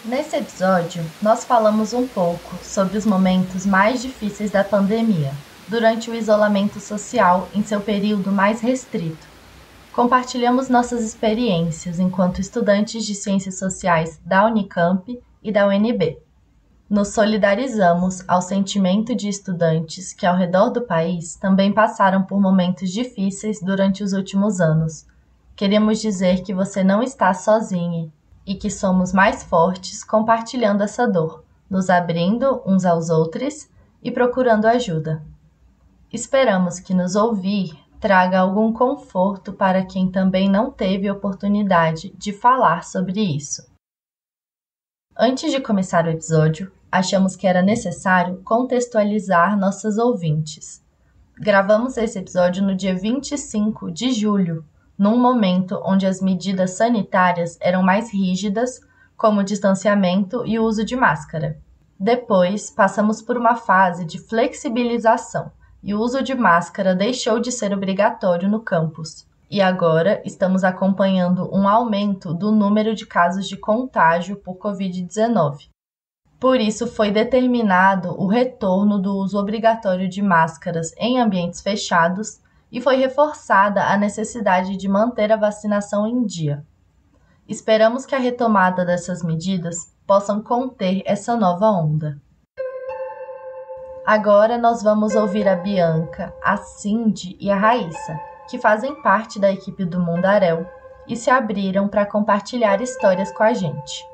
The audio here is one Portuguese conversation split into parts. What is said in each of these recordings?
Nesse episódio, nós falamos um pouco sobre os momentos mais difíceis da pandemia, durante o isolamento social em seu período mais restrito. Compartilhamos nossas experiências enquanto estudantes de Ciências Sociais da Unicamp e da UNB. Nos solidarizamos ao sentimento de estudantes que, ao redor do país, também passaram por momentos difíceis durante os últimos anos. Queremos dizer que você não está sozinho e que somos mais fortes compartilhando essa dor, nos abrindo uns aos outros e procurando ajuda. Esperamos que nos ouvir traga algum conforto para quem também não teve oportunidade de falar sobre isso. Antes de começar o episódio, achamos que era necessário contextualizar nossas ouvintes. Gravamos esse episódio no dia 25 de julho, num momento onde as medidas sanitárias eram mais rígidas, como o distanciamento e o uso de máscara. Depois, passamos por uma fase de flexibilização e o uso de máscara deixou de ser obrigatório no campus. E agora estamos acompanhando um aumento do número de casos de contágio por Covid-19. Por isso, foi determinado o retorno do uso obrigatório de máscaras em ambientes fechados e foi reforçada a necessidade de manter a vacinação em dia. Esperamos que a retomada dessas medidas possam conter essa nova onda. Agora nós vamos ouvir a Bianca, a Cindy e a Raíssa, que fazem parte da equipe do Mundaréu e se abriram para compartilhar histórias com a gente.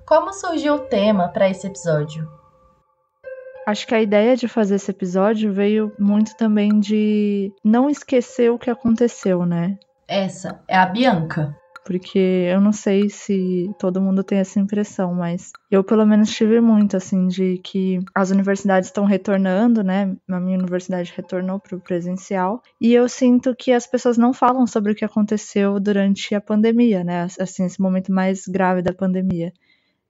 Como surgiu o tema para esse episódio? Acho que a ideia de fazer esse episódio veio muito também de não esquecer o que aconteceu, né? Essa é a Bianca. Porque eu não sei se todo mundo tem essa impressão, mas eu pelo menos tive muito, assim, de que as universidades estão retornando, né? A minha universidade retornou para o presencial. E eu sinto que as pessoas não falam sobre o que aconteceu durante a pandemia, né? Assim, esse momento mais grave da pandemia.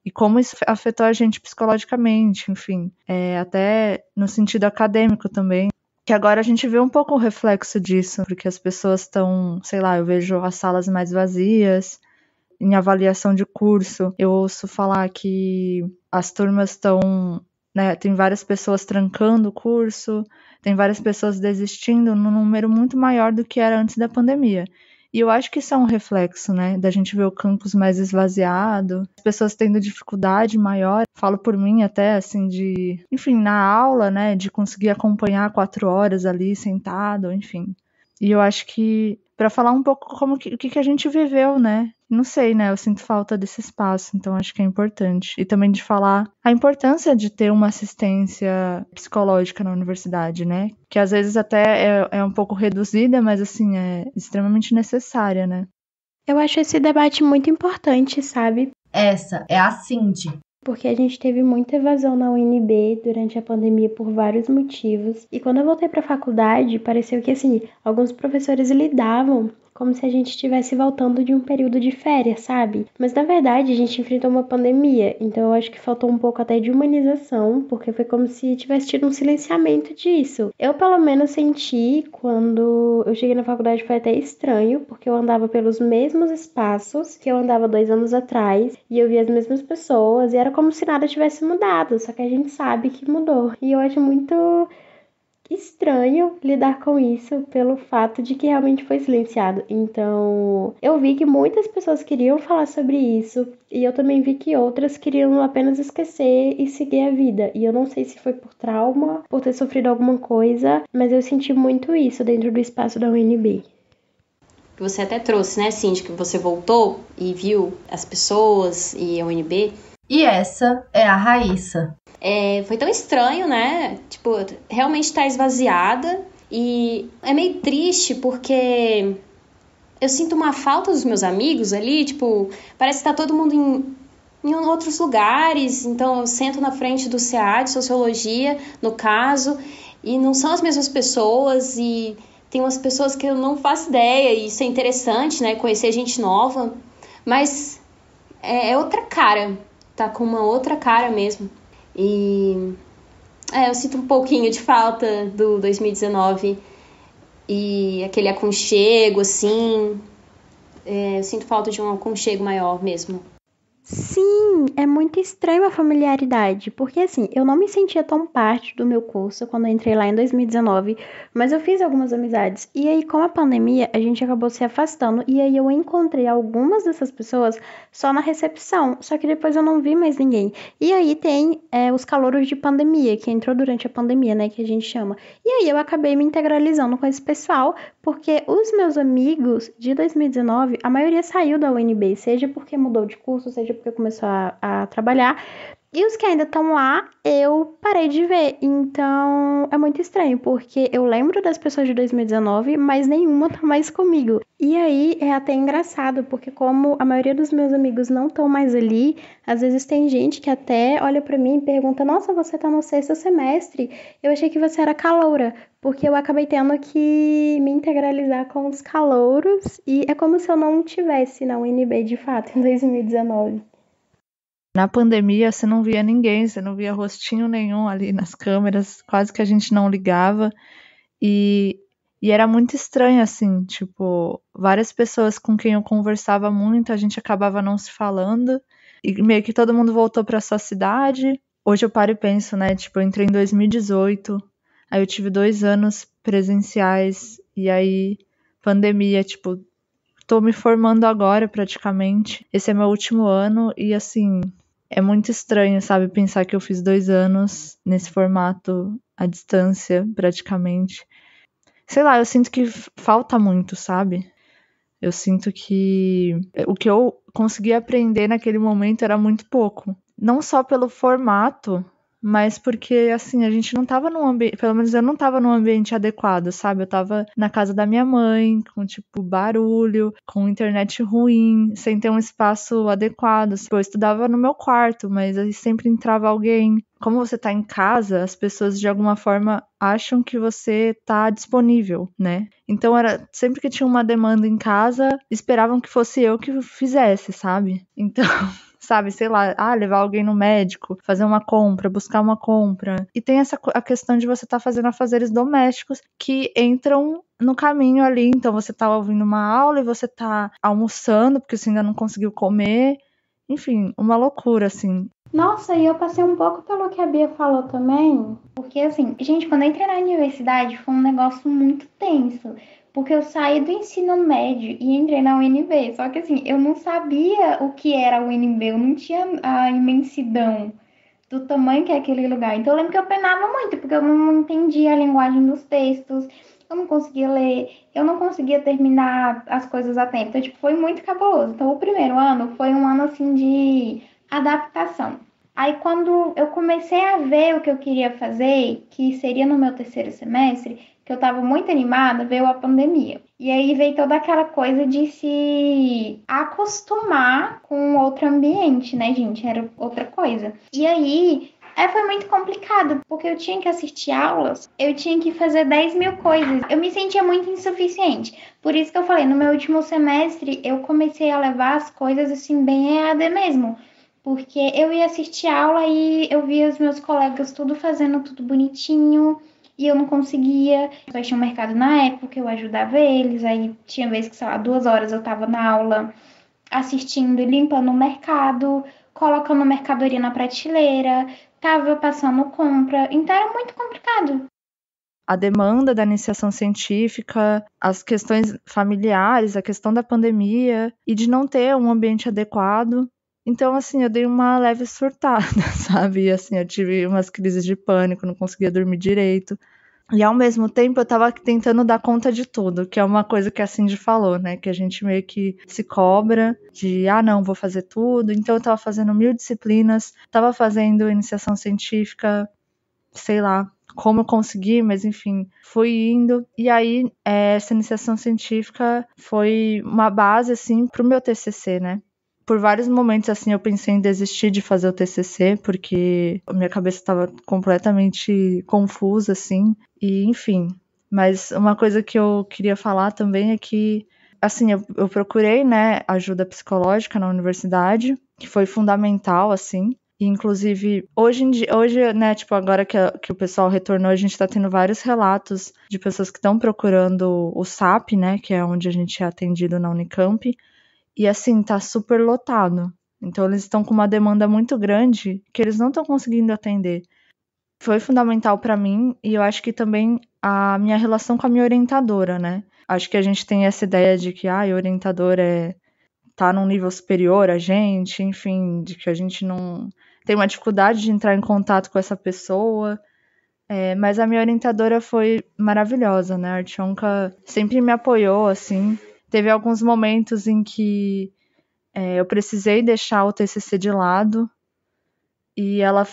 E como isso afetou a gente psicologicamente, enfim, até no sentido acadêmico também, que agora a gente vê um pouco o reflexo disso, porque as pessoas estão, sei lá, eu vejo as salas mais vazias, em avaliação de curso, eu ouço falar que as turmas estão, né, tem várias pessoas trancando o curso, tem várias pessoas desistindo num número muito maior do que era antes da pandemia. E eu acho que isso é um reflexo, né, da gente ver o campus mais esvaziado, as pessoas tendo dificuldade maior, falo por mim até, assim, de, enfim, na aula, né, de conseguir acompanhar 4 horas ali sentado, enfim. E eu acho que, para falar um pouco o que a gente viveu, né, não sei, né, eu sinto falta desse espaço, então acho que é importante. E também de falar a importância de ter uma assistência psicológica na universidade, né, que às vezes até é um pouco reduzida, mas assim, é extremamente necessária, né. Eu acho esse debate muito importante, sabe? Essa é a Cindy. Porque a gente teve muita evasão na UNB durante a pandemia por vários motivos. E quando eu voltei para a faculdade, pareceu que, assim, alguns professores lidavam como se a gente estivesse voltando de um período de férias, sabe? Mas, na verdade, a gente enfrentou uma pandemia, então eu acho que faltou um pouco até de humanização, porque foi como se tivesse tido um silenciamento disso. Eu, pelo menos, senti quando eu cheguei na faculdade, foi até estranho, porque eu andava pelos mesmos espaços que eu andava 2 anos atrás, e eu via as mesmas pessoas, e era como se nada tivesse mudado, só que a gente sabe que mudou. E eu acho muito estranho lidar com isso pelo fato de que realmente foi silenciado. Então, eu vi que muitas pessoas queriam falar sobre isso e eu também vi que outras queriam apenas esquecer e seguir a vida. E eu não sei se foi por trauma, por ter sofrido alguma coisa, mas eu senti muito isso dentro do espaço da UNB. Você até trouxe, né, Cindy, que você voltou e viu as pessoas e a UNB. E essa é a Raíssa. Foi tão estranho, né? Tipo, realmente tá esvaziada. E é meio triste porque eu sinto uma falta dos meus amigos ali. Tipo, parece que tá todo mundo em outros lugares. Então eu sento na frente do CA de Sociologia, no caso. e não são as mesmas pessoas, e tem umas pessoas que eu não faço ideia, e isso é interessante, né? Conhecer gente nova, mas é outra cara, tá com uma outra cara mesmo. E eu sinto um pouquinho de falta do 2019 e aquele aconchego, assim. Eu sinto falta de um aconchego maior mesmo. Sim, é muito estranho a familiaridade, porque assim, eu não me sentia tão parte do meu curso quando eu entrei lá em 2019, mas eu fiz algumas amizades. E aí, com a pandemia, a gente acabou se afastando, e aí eu encontrei algumas dessas pessoas só na recepção, só que depois eu não vi mais ninguém. E aí tem os calouros de pandemia, que entrou durante a pandemia, né, que a gente chama. E aí eu acabei me integralizando com esse pessoal, porque os meus amigos de 2019, a maioria saiu da UNB, seja porque mudou de curso, seja porque começou a trabalhar. E os que ainda estão lá, eu parei de ver. Então, é muito estranho, porque eu lembro das pessoas de 2019, mas nenhuma tá mais comigo. E aí, é até engraçado, porque como a maioria dos meus amigos não estão mais ali, às vezes tem gente que até olha pra mim e pergunta: nossa, você tá no 6º semestre? Eu achei que você era caloura. Porque eu acabei tendo que me integralizar com os calouros, e é como se eu não tivesse na UNB de fato em 2019. Na pandemia, você não via ninguém, você não via rostinho nenhum ali nas câmeras, quase que a gente não ligava. E era muito estranho, assim, tipo, várias pessoas com quem eu conversava muito, a gente acabava não se falando. E meio que todo mundo voltou pra sua cidade. Hoje eu paro e penso, né, tipo, eu entrei em 2018, aí eu tive 2 anos presenciais, e aí pandemia, tipo, tô me formando agora praticamente. Esse é meu último ano e assim, é muito estranho, sabe, pensar que eu fiz 2 anos nesse formato à distância praticamente. Sei lá, eu sinto que falta muito, sabe? Eu sinto que o que eu consegui aprender naquele momento era muito pouco. Não só pelo formato, mas porque, assim, a gente não tava num ambiente, pelo menos eu não tava num ambiente adequado, sabe? Eu tava na casa da minha mãe, com, tipo, barulho, com internet ruim, sem ter um espaço adequado. Eu estudava no meu quarto, mas aí sempre entrava alguém. Como você tá em casa, as pessoas de alguma forma acham que você tá disponível, né? Então era sempre que tinha uma demanda em casa, esperavam que fosse eu que fizesse, sabe? Então, sabe, sei lá, levar alguém no médico, fazer uma compra, buscar uma compra. E tem a questão de você estar fazendo afazeres domésticos que entram no caminho ali. Então você tá ouvindo uma aula e você tá almoçando, porque você ainda não conseguiu comer. Enfim, uma loucura, assim. Nossa, e eu passei um pouco pelo que a Bia falou também, porque assim, gente, quando eu entrei na universidade foi um negócio muito tenso, porque eu saí do ensino médio e entrei na UNB, só que assim, eu não sabia o que era a UNB, eu não tinha a imensidão do tamanho que é aquele lugar. Então eu lembro que eu penava muito, porque eu não entendia a linguagem dos textos, eu não conseguia ler, eu não conseguia terminar as coisas a tempo. Então, tipo, foi muito cabuloso. Então, o primeiro ano foi um ano, assim, de adaptação. Aí, quando eu comecei a ver o que eu queria fazer, que seria no meu 3º semestre, que eu tava muito animada, veio a pandemia. E aí veio toda aquela coisa de se acostumar com outro ambiente, né, gente? Era outra coisa. E aí foi muito complicado, porque eu tinha que assistir aulas, eu tinha que fazer 10 mil coisas. Eu me sentia muito insuficiente. Por isso que eu falei, no meu último semestre, eu comecei a levar as coisas assim, bem EAD mesmo. Porque eu ia assistir aula e eu via os meus colegas tudo fazendo tudo bonitinho e eu não conseguia. Só tinha um mercado na época que eu ajudava eles, aí tinha vezes que, sei lá, 2 horas eu tava na aula assistindo e limpando o mercado, colocando mercadoria na prateleira, tava passando compra, então era muito complicado. A demanda da iniciação científica, as questões familiares, a questão da pandemia e de não ter um ambiente adequado. Então, assim, eu dei uma leve surtada, sabe? E, assim, eu tive umas crises de pânico, não conseguia dormir direito. E, ao mesmo tempo, eu tava tentando dar conta de tudo, que é uma coisa que a Cindy falou, né? Que a gente meio que se cobra de, não, vou fazer tudo. Então, eu tava fazendo 1000 disciplinas, tava fazendo iniciação científica, sei lá como eu consegui, mas enfim, fui indo. E aí, essa iniciação científica foi uma base, assim, pro meu TCC, né? Por vários momentos, assim, eu pensei em desistir de fazer o TCC, porque a minha cabeça estava completamente confusa, assim, e enfim. Mas uma coisa que eu queria falar também é que, assim, eu procurei, né, ajuda psicológica na universidade, que foi fundamental, assim. E, inclusive, hoje, né, tipo, agora que o pessoal retornou, a gente tá tendo vários relatos de pessoas que estão procurando o SAP, né, que é onde a gente é atendido na Unicamp. E assim, tá super lotado. Então eles estão com uma demanda muito grande que eles não estão conseguindo atender. Foi fundamental para mim e eu acho que também a minha relação com a minha orientadora, né? Acho que a gente tem essa ideia de que a orientadora tá num nível superior a gente, enfim, de que a gente não tem uma dificuldade de entrar em contato com essa pessoa. Mas a minha orientadora foi maravilhosa, né? A Artyomka sempre me apoiou, assim. Teve alguns momentos em que eu precisei deixar o TCC de lado e ela,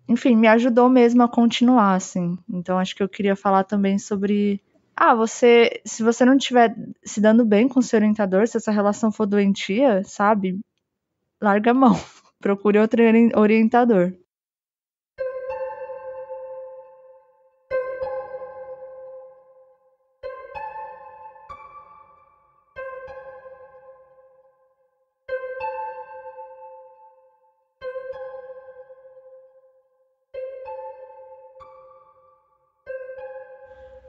enfim, me ajudou mesmo a continuar, assim. Então acho que eu queria falar também sobre, se você não estiver se dando bem com o seu orientador, se essa relação for doentia, sabe, larga a mão, procure outro orientador.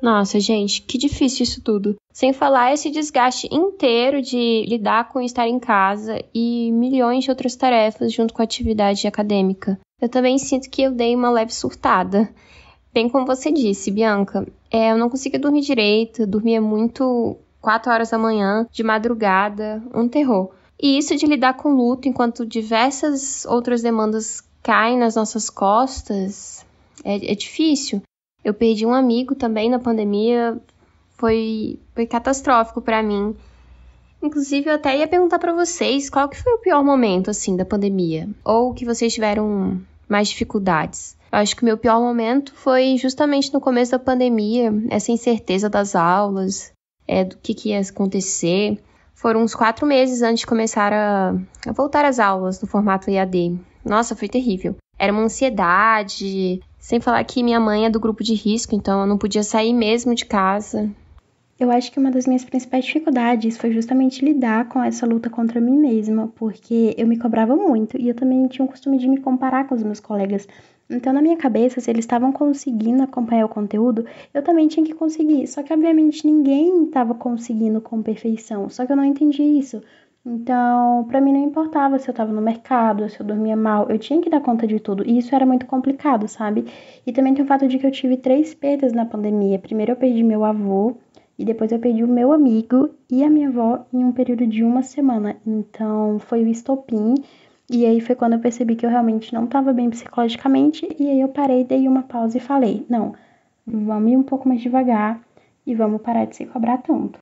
Nossa, gente, que difícil isso tudo. Sem falar esse desgaste inteiro de lidar com estar em casa e milhões de outras tarefas junto com a atividade acadêmica. Eu também sinto que eu dei uma leve surtada. Bem como você disse, Bianca, eu não conseguia dormir direito, dormia muito 4 horas da manhã, de madrugada, um terror. E isso de lidar com luto enquanto diversas outras demandas caem nas nossas costas é difícil. Eu perdi um amigo também na pandemia, foi catastrófico pra mim. Inclusive, eu até ia perguntar pra vocês qual que foi o pior momento, assim, da pandemia. Ou que vocês tiveram mais dificuldades. Eu acho que o meu pior momento foi justamente no começo da pandemia, essa incerteza das aulas, do que ia acontecer. Foram uns 4 meses antes de começar a voltar às aulas no formato EAD. Nossa, foi terrível. Era uma ansiedade, sem falar que minha mãe é do grupo de risco, então eu não podia sair mesmo de casa. Eu acho que uma das minhas principais dificuldades foi justamente lidar com essa luta contra mim mesma, porque eu me cobrava muito e eu também tinha o costume de me comparar com os meus colegas. Então, na minha cabeça, se eles estavam conseguindo acompanhar o conteúdo, eu também tinha que conseguir. Só que, obviamente, ninguém estava conseguindo com perfeição, só que eu não entendi isso. Então, pra mim não importava se eu tava no mercado, se eu dormia mal, eu tinha que dar conta de tudo. E isso era muito complicado, sabe? E também tem o fato de que eu tive 3 perdas na pandemia. Primeiro eu perdi meu avô, e depois eu perdi o meu amigo e a minha avó em um período de 1 semana. Então, foi o estopim. E aí foi quando eu percebi que eu realmente não tava bem psicologicamente. E aí eu parei, dei uma pausa e falei, não, vamos ir um pouco mais devagar e vamos parar de se cobrar tanto.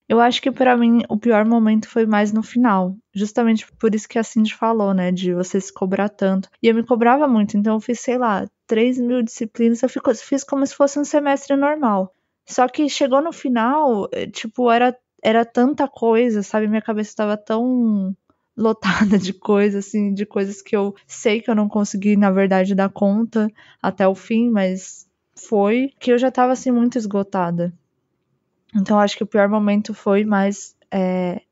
Eu acho que pra mim o pior momento foi mais no final. Justamente por isso que a Cindy falou, né? De você se cobrar tanto. E eu me cobrava muito, então eu fiz, 3.000 disciplinas. Eu fiz como se fosse um semestre normal. Só que chegou no final, era tanta coisa, sabe? Minha cabeça estava tão lotada de coisas, assim, de coisas que eu sei que eu não consegui, na verdade, dar conta até o fim, mas foi que eu já tava, assim, muito esgotada. Então, acho que o pior momento foi mais,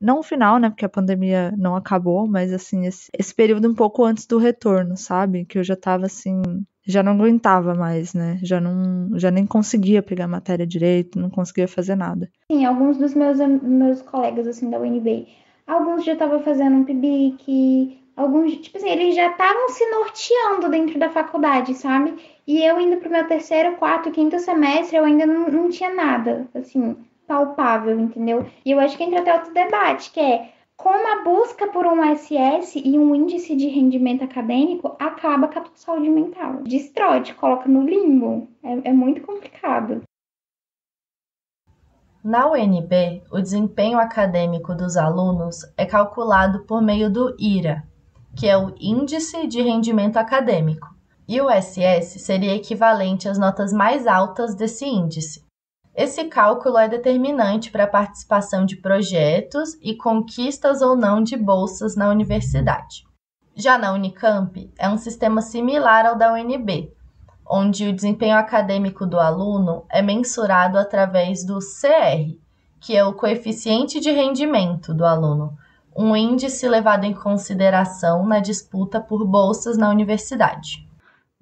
não o final, né, porque a pandemia não acabou, mas, assim, esse período um pouco antes do retorno, sabe? Que eu já tava, assim, já não aguentava mais, né? Já nem conseguia pegar matéria direito, não conseguia fazer nada. Sim, alguns dos meus colegas, assim, da UNB, alguns já estavam fazendo um PIBIC, alguns, tipo assim, eles já estavam se norteando dentro da faculdade, sabe? E eu indo pro meu 3º, 4º, 5º semestre, eu ainda não tinha nada, assim, palpável, entendeu? E eu acho que entra até outro debate, que é como a busca por um SS e um índice de rendimento acadêmico acaba com a tua saúde mental. Destrói, te coloca no limbo. É muito complicado. Na UNB, o desempenho acadêmico dos alunos é calculado por meio do IRA, que é o Índice de Rendimento Acadêmico, e o SS seria equivalente às notas mais altas desse índice. Esse cálculo é determinante para a participação de projetos e conquistas ou não de bolsas na universidade. Já na Unicamp, é um sistema similar ao da UNB, onde o desempenho acadêmico do aluno é mensurado através do CR, que é o coeficiente de rendimento do aluno, um índice levado em consideração na disputa por bolsas na universidade.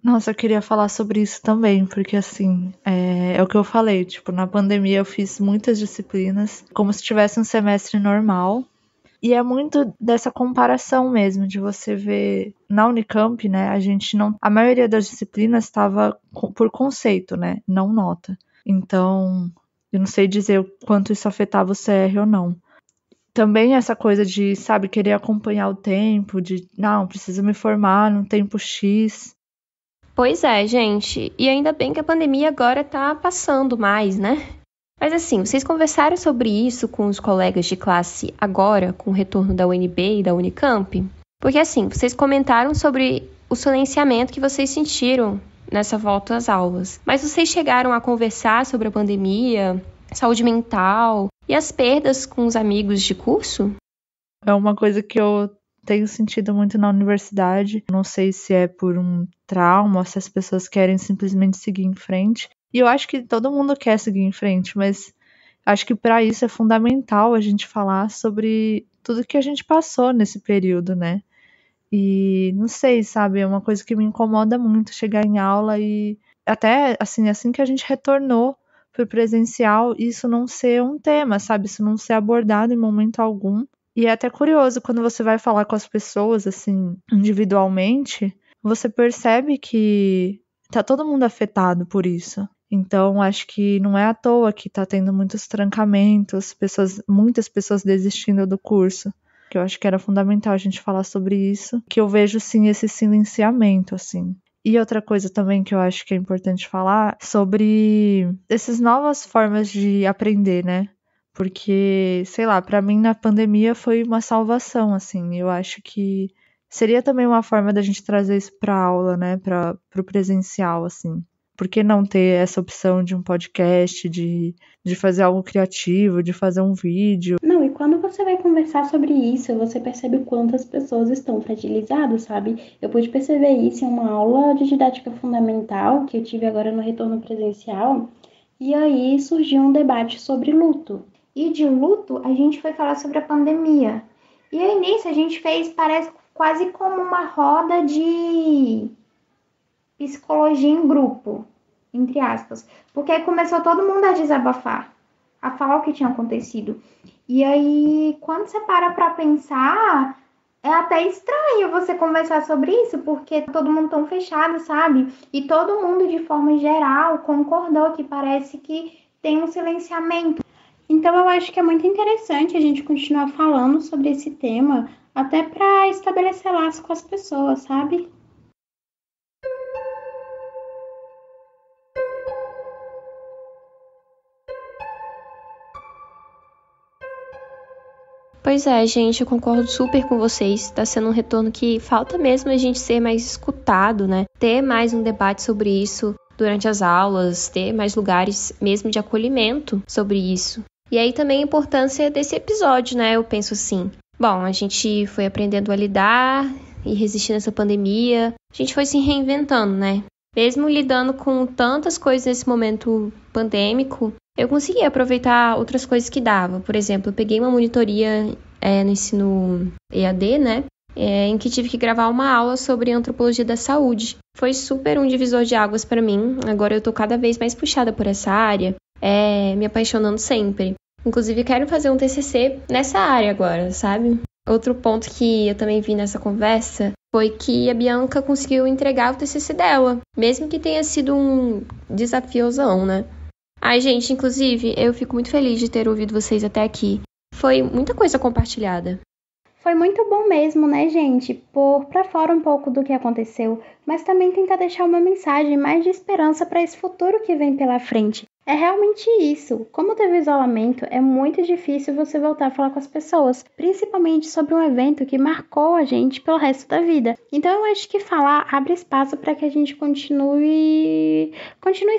Nossa, eu queria falar sobre isso também, porque assim, é o que eu falei, tipo, na pandemia eu fiz muitas disciplinas, como se tivesse um semestre normal, e é muito dessa comparação mesmo, de você ver na Unicamp, né, a maioria das disciplinas estava por conceito, né, não nota. Então, eu não sei dizer o quanto isso afetava o CR ou não. Também essa coisa de, sabe, querer acompanhar o tempo, de, não, preciso me formar num tempo X. Pois é, gente. E ainda bem que a pandemia agora tá passando mais, né? Mas assim, vocês conversaram sobre isso com os colegas de classe agora, com o retorno da UNB e da Unicamp? Porque assim, vocês comentaram sobre o silenciamento que vocês sentiram nessa volta às aulas. Mas vocês chegaram a conversar sobre a pandemia, saúde mental e as perdas com os amigos de curso? É uma coisa que eu tenho sentido muito na universidade. Não sei se é por um trauma ou se as pessoas querem simplesmente seguir em frente. E eu acho que todo mundo quer seguir em frente, mas acho que para isso é fundamental a gente falar sobre tudo que a gente passou nesse período, né? E não sei, sabe, é uma coisa que me incomoda muito chegar em aula e até assim que a gente retornou pro presencial, isso não ser um tema, sabe? Isso não ser abordado em momento algum. E é até curioso, quando você vai falar com as pessoas, assim, individualmente, você percebe que tá todo mundo afetado por isso. Então, acho que não é à toa que tá tendo muitos trancamentos, muitas pessoas desistindo do curso. Que eu acho que era fundamental a gente falar sobre isso. Que eu vejo, sim, esse silenciamento, assim. E outra coisa também que eu acho que é importante falar sobre essas novas formas de aprender, né? Porque, sei lá, pra mim na pandemia foi uma salvação, assim. Eu acho que seria também uma forma da gente trazer isso pra aula, né? Pro presencial, assim. Por que não ter essa opção de um podcast, de fazer algo criativo, de fazer um vídeo? Não, e quando você vai conversar sobre isso, você percebe o quanto as pessoas estão fragilizadas, sabe? Eu pude perceber isso em uma aula de didática fundamental que eu tive agora no retorno presencial, e aí surgiu um debate sobre luto. E de luto, a gente foi falar sobre a pandemia. E aí nisso a gente fez, parece quase como uma roda de psicologia em grupo, entre aspas. Porque aí começou todo mundo a desabafar, a falar o que tinha acontecido. E aí, quando você para pra pensar, é até estranho você conversar sobre isso, porque todo mundo tão fechado, sabe? E todo mundo, de forma geral, concordou que parece que tem um silenciamento. Então, eu acho que é muito interessante a gente continuar falando sobre esse tema, até para estabelecer laço com as pessoas, sabe? Pois é, gente, eu concordo super com vocês. Tá sendo um retorno que falta mesmo a gente ser mais escutado, né? Ter mais um debate sobre isso durante as aulas, ter mais lugares mesmo de acolhimento sobre isso. E aí também a importância desse episódio, né? Eu penso assim, bom, a gente foi aprendendo a lidar e resistir nessa pandemia. A gente foi se reinventando, né? Mesmo lidando com tantas coisas nesse momento pandêmico, eu consegui aproveitar outras coisas que dava. Por exemplo, eu peguei uma monitoria no ensino EAD, né? Em que tive que gravar uma aula sobre antropologia da saúde. Foi super um divisor de águas para mim. Agora eu tô cada vez mais puxada por essa área, me apaixonando sempre. Inclusive, quero fazer um TCC nessa área agora, sabe? Outro ponto que eu também vi nessa conversa foi que a Bianca conseguiu entregar o TCC dela, mesmo que tenha sido um desafiozão, né? Ai, gente, inclusive, eu fico muito feliz de ter ouvido vocês até aqui. Foi muita coisa compartilhada. Foi muito bom mesmo, né, gente? Pôr pra fora um pouco do que aconteceu, mas também tentar deixar uma mensagem mais de esperança para esse futuro que vem pela frente. É realmente isso. Como teve isolamento, é muito difícil você voltar a falar com as pessoas, principalmente sobre um evento que marcou a gente pelo resto da vida. Então eu acho que falar abre espaço para que a gente continue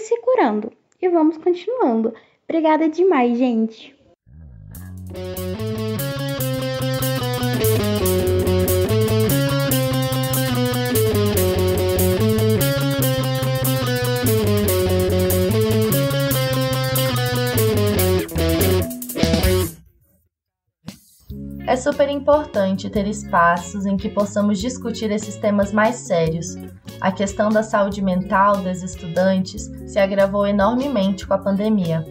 se curando. E vamos continuando. Obrigada demais, gente! É super importante ter espaços em que possamos discutir esses temas mais sérios. A questão da saúde mental dos estudantes se agravou enormemente com a pandemia.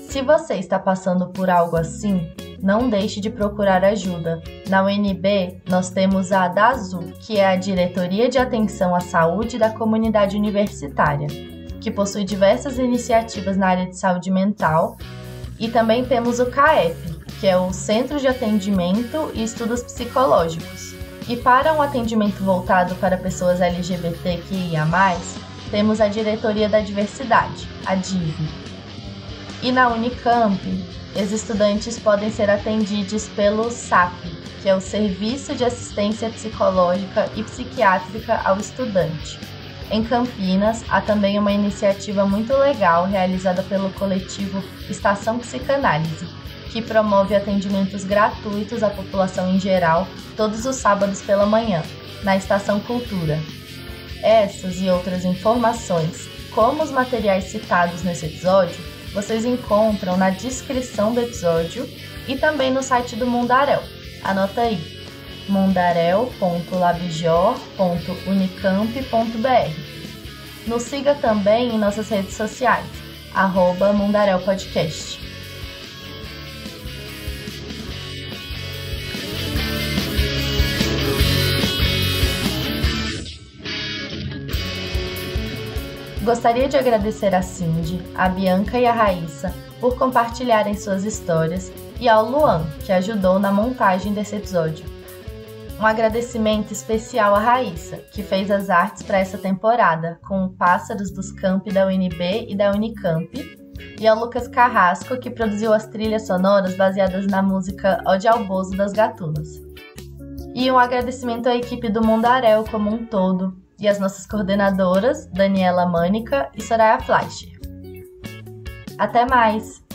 Se você está passando por algo assim, não deixe de procurar ajuda. Na UNB, nós temos a DASU, que é a Diretoria de Atenção à Saúde da Comunidade Universitária, que possui diversas iniciativas na área de saúde mental, e também temos o CAEP, que é o Centro de Atendimento e Estudos Psicológicos. E para um atendimento voltado para pessoas LGBTQIA+, temos a Diretoria da Diversidade, a DIV. E na Unicamp, os estudantes podem ser atendidos pelo SAP, que é o Serviço de Assistência Psicológica e Psiquiátrica ao Estudante. Em Campinas, há também uma iniciativa muito legal realizada pelo coletivo Estação Psicanálise, que promove atendimentos gratuitos à população em geral todos os sábados pela manhã, na Estação Cultura. Essas e outras informações, como os materiais citados nesse episódio, vocês encontram na descrição do episódio e também no site do Mundaréu. Anota aí, mundaréu.labjor.unicamp.br. Nos siga também em nossas redes sociais, @mundaréupodcast. Gostaria de agradecer a Cindy, a Bianca e a Raíssa por compartilharem suas histórias e ao Luan, que ajudou na montagem desse episódio. Um agradecimento especial à Raíssa, que fez as artes para essa temporada, com pássaros dos campi da UNB e da Unicamp, e ao Lucas Carrasco, que produziu as trilhas sonoras baseadas na música Ode ao Bozo das Gatunas. E um agradecimento à equipe do Mundaréu como um todo, e as nossas coordenadoras, Daniela Mânica e Soraya Fleischer. Até mais!